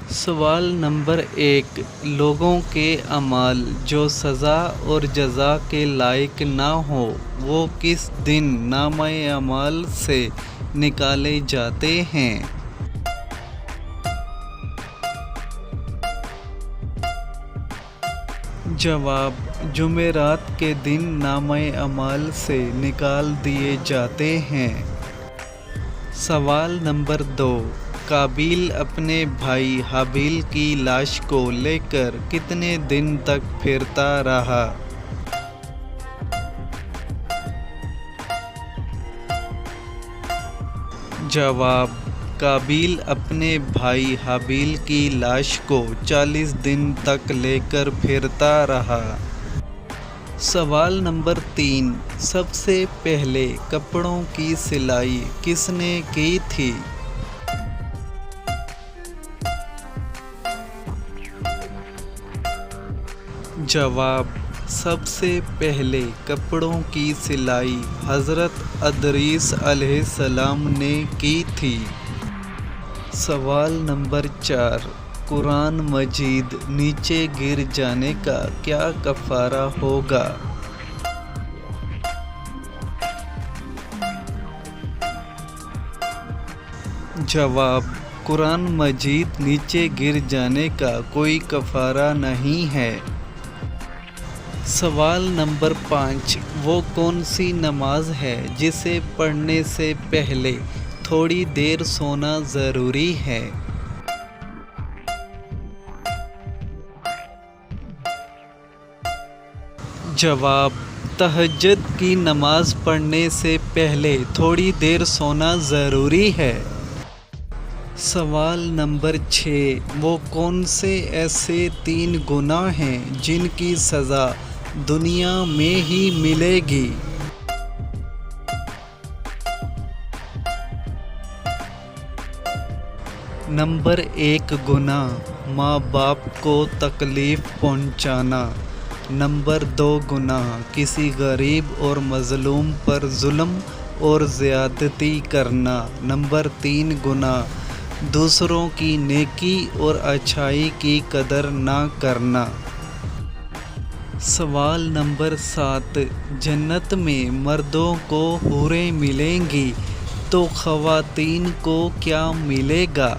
سوال نمبر 1، لوگوں کے اعمال جو سزا اور جزا کے لائق نہ ہوں وہ کس دن نامہ اعمال سے نکالے جاتے ہیں؟ جواب: جمعرات کے دن نامہ اعمال سے نکال دیے جاتے ہیں۔ سوال نمبر 2، قابیل اپنے بھائی حابیل کی لاش کو لے کر کتنے دن تک پھرتا رہا؟ جواب: قابیل اپنے بھائی حابیل کی لاش کو 40 دن تک لے کر پھرتا رہا۔ سوال نمبر 3، سب سے پہلے کپڑوں کی سلائی کس نے کی تھی؟ جواب: سب سے پہلے کپڑوں کی سلائی حضرت ادریس علیہ السلام نے کی تھی۔ سوال نمبر 4، قرآن مجید نیچے گر جانے کا کیا کفارہ ہوگا؟ جواب: قرآن مجید نیچے گر جانے کا کوئی کفارہ نہیں ہے۔ سوال نمبر 5، وہ کون سی نماز ہے جسے پڑھنے سے پہلے تھوڑی دیر سونا ضروری ہے؟ جواب: تہجد کی نماز پڑھنے سے پہلے تھوڑی دیر سونا ضروری ہے۔ سوال نمبر 6، وہ کون سے ایسے 3 گناہ ہیں جن کی سزا دنیا میں ہی ملے گی؟ نمبر 1 گناہ ماں باپ کو تکلیف پہنچانا۔ نمبر 2 گناہ کسی غریب اور مظلوم پر ظلم اور زیادتی کرنا۔ نمبر 3 گناہ دوسروں کی نیکی اور اچھائی کی قدر نہ کرنا۔ سوال نمبر 7، جنت میں مردوں کو حوریں ملیں گی تو خواتین کو کیا ملے گا؟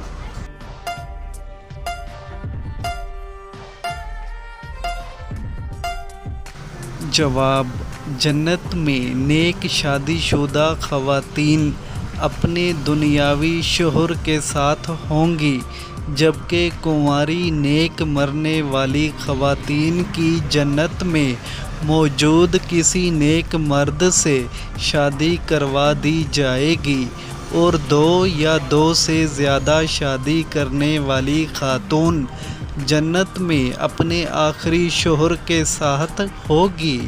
جواب: جنت میں نیک شادی شدہ خواتین اپنے دنیاوی شوہر کے ساتھ ہوں گی، جبکہ کنواری نیک مرنے والی خواتین کی جنت میں موجود کسی نیک مرد سے شادی کروا دی جائے گی اور 2 یا 2 سے زیادہ شادی کرنے والی خاتون جنت میں اپنے آخری شوہر کے ساتھ ہوگی۔